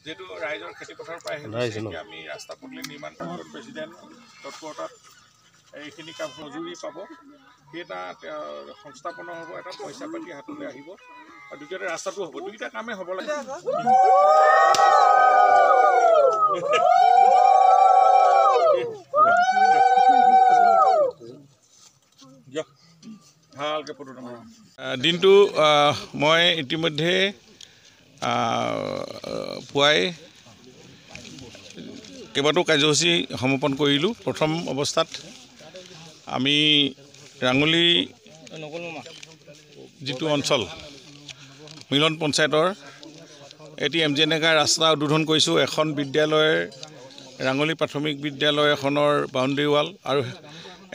যেহেতু ৰাইজৰ খেতিপথাৰৰ পৰা আহিছে আমি ৰাস্তা পদূলি নিৰ্মাণ কৰাৰ প্ৰেচিডেণ্ট তৎপৰতাত এইখিনি কাম মজুৰি পাব সেইটা সংস্থাপন হ'ব এটা পইচা পাতি হাতলৈ আহিব আৰু দ্বিতীয়তে ৰাস্তাটো হ'ব দুইটা কামেই হ'ব লাগে ভালকৈ ফটো দিনটো মই ইতিমধ্যে পুৱাই কেইবাটাও কাৰ্যসূচী সমাপন কৰিলোঁ প্ৰথম অৱস্থাত আমি ৰাঙলী যিটো অঞ্চল মিলন পঞ্চায়তৰ এটি MG নগৰ ৰাস্তা উদ্বোধন কৰিছোঁ এখন বিদ্যালয়ৰ ৰাঙলী প্ৰাথমিক বিদ্যালয় এখনৰ বাউণ্ডেৰী ৱাল আৰু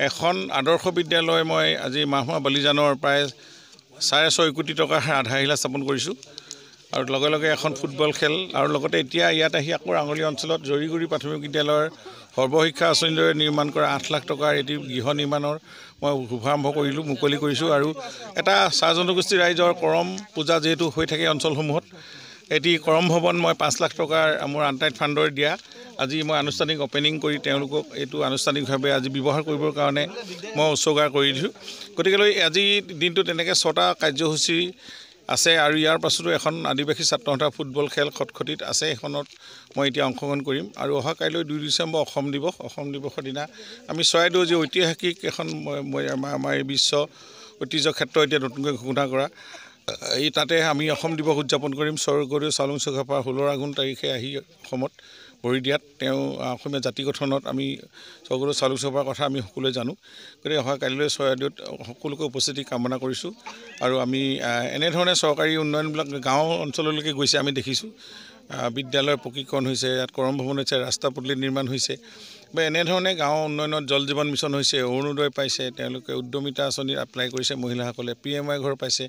এখন আদৰ্শ বিদ্যালয় মই আজি মাহমা বলিজানৰ প্ৰায় 6.5 কোটি টকাৰ আধাৰশিলা স্থাপন কৰিছোঁ আৰু লগে লগে এখন ফুটবল খেল আৰু লগতে এতিয়া ইয়াত আহি আকৌ ৰাঙলী অঞ্চলত জৰিগুৰি প্ৰাথমিক বিদ্যালয়ৰ সৰ্বশিক্ষা আঁচনিৰে নিৰ্মাণ কৰা 8 লাখ টকাৰ এটি গৃহ নিৰ্মাণৰ মই শুভাৰম্ভ কৰিলোঁ মুকলি কৰিছোঁ আৰু এটা চাহ জনগোষ্ঠী ৰাইজৰ কৰম পূজা যেহেতু হৈ থাকে অঞ্চলসমূহত এটি কৰম ভৱন মই 5 লাখ টকাৰ মোৰ আনটাইড ফাণ্ডৰ দিয়া আজি মই আনুষ্ঠানিক অপেনিং কৰি তেওঁলোকক এইটো আনুষ্ঠানিকভাৱে আজি ব্যৱহাৰ কৰিবৰ কাৰণে মই উৎসৰ্গা কৰি দিছোঁ গতিকে আজি দিনটো তেনেকৈ 6টা কাৰ্যসূচী আছে আৰু ইয়াৰ পাছতো এখন আদিবাসী ছাত্ৰ সন্থাৰ ফুটবল খেল খটখটিত আছে এখনত মই এতিয়া অংশগ্ৰহণ কৰিম আৰু অহা কাইলৈ 2 ডিচেম্বৰ অসম দিৱসৰ দিনা আমি চৰাইদেউ যি ঐতিহাসিক এখন আমাৰ এই বিশ্ব ঐতিহ্য ক্ষেত্ৰ এতিয়া নতুনকৈ ঘোষণা কৰা এই তাতে আমি অসম দিৱস উদযাপন কৰিম স্বৰ্গদেউ চাউলুং চুকাফাৰ 16 আঘোণ তাৰিখে আহি অসমত ভৰি দিয়াত তেওঁ অসমীয়া জাতি গঠনত আমি স্বৰ্গদেউ চাউলুং চুকাফাৰ কথা আমি সকলোৱে জানো গতিকে অহা কাইলৈ চৰাইদেউত সকলোকে উপস্থিতি কামনা কৰিছোঁ আৰু আমি এনেধৰণে চৰকাৰী উন্নয়নবিলাক গাঁও অঞ্চললৈকে গৈছে আমি দেখিছোঁ বিদ্যালয়ৰ প্ৰশিক্ষণ হৈছে ইয়াত কৰম ভৱন হৈছে ৰাস্তা পদূলি নিৰ্মাণ হৈছে বা এনেধৰণে গাঁও উন্নয়নত জল জীৱন মিছন হৈছে অৰুণোদয় পাইছে তেওঁলোকে উদ্যমিতা আঁচনি এপ্লাই কৰিছে মহিলাসকলে PMI ঘৰ পাইছে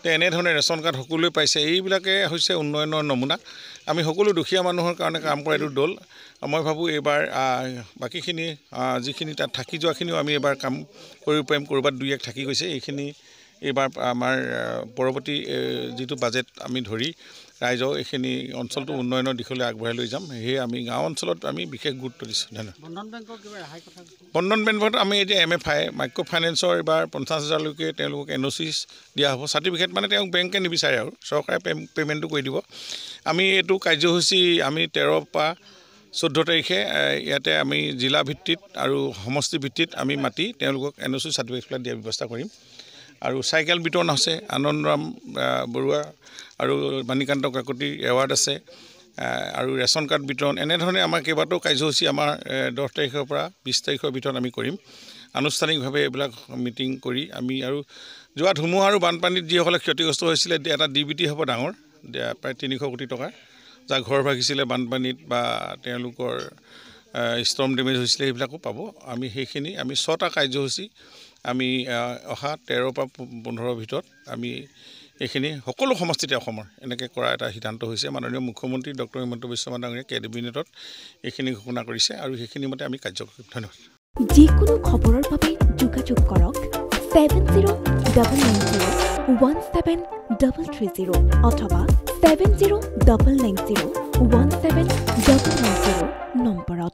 তে এনেধৰণে ৰেচন কাৰ্ড সকলোৱে পাইছে এইবিলাকে হৈছে উন্নয়নৰ নমুনা আমি সকলো দুখীয়া মানুহৰ কাৰণে কাম কৰা এইটো দল মই ভাবোঁ এইবাৰ বাকীখিনি যিখিনি তাত থাকি যোৱাখিনিও আমি এইবাৰ কাম কৰিব পাৰিম ক'ৰবাত 2-1 থাকি গৈছে এইখিনি এইবাৰ আমাৰ পৰৱৰ্তী যিটো বাজেট আমি ধৰি ৰাইজক এইখিনি অঞ্চলটো উন্নয়নৰ দিশলৈ আগবঢ়াই লৈ যাম সেয়ে আমি গাঁও অঞ্চলত আমি বিশেষ গুৰুত্ব দিছোঁ ধন্যবাদ বন্ধন বেংকত আমি এতিয়া MFI মাইক্ৰ' ফাইনেন্সৰ এইবাৰ 50,000লৈকে তেওঁলোকক NOC দিয়া হ'ব চাৰ্টিফিকেট মানে তেওঁক বেংকে নিবিচাৰে আৰু চৰকাৰে পে'মেণ্টটো কৰি দিব আমি এইটো কাৰ্যসূচী আমি 13 পৰা 14 তাৰিখে ইয়াতে আমি জিলা ভিত্তিত আৰু সমষ্টি ভিত্তিত আমি মাতি তেওঁলোকক NOC চাৰ্টিফিকেট দিয়াৰ ব্যৱস্থা কৰিম আৰু চাইকেল বিতৰণ আছে আনন্দৰাম বৰুৱা আৰু মানিকান্ত কাকতিৰ এৱাৰ্ড আছে আৰু ৰেচন কাৰ্ড বিতৰণ এনেধৰণে আমাৰ কেইবাটাও কাৰ্যসূচী আমাৰ 10 তাৰিখৰ পৰা 20 তাৰিখৰ ভিতৰত আমি কৰিম আনুষ্ঠানিকভাৱে এইবিলাক মিটিং কৰি আমি আৰু যোৱা ধুমুহা আৰু বানপানীত যিসকলে ক্ষতিগ্ৰস্ত হৈছিলে এটা DBT হ'ব ডাঙৰ প্ৰায় 300 কোটি টকাৰ যাৰ ঘৰ ভাগিছিলে বানপানীত বা তেওঁলোকৰ ষ্টৰ্ম ডেমেজ হৈছিলে সেইবিলাকো পাব আমি সেইখিনি আমি 6টা কাৰ্যসূচী আমি অহা 13 পৰা 15ৰ ভিতৰত আমি এইখিনি সকলো সমষ্টিতে অসমৰ এনেকৈ কৰা এটা সিদ্ধান্ত হৈছে মাননীয় মুখ্যমন্ত্ৰী ডক্টৰ হিমন্ত বিশ্ব শৰ্মা ডাঙৰীয়াই কেবিনেটত এইখিনি ঘোষণা কৰিছে আৰু সেইখিনি মতে আমি কাৰ্য কৰিম ধন্যবাদ যিকোনো খবৰৰ বাবে যোগাযোগ কৰক 7099017330 অথবা 7099017990 নম্বৰত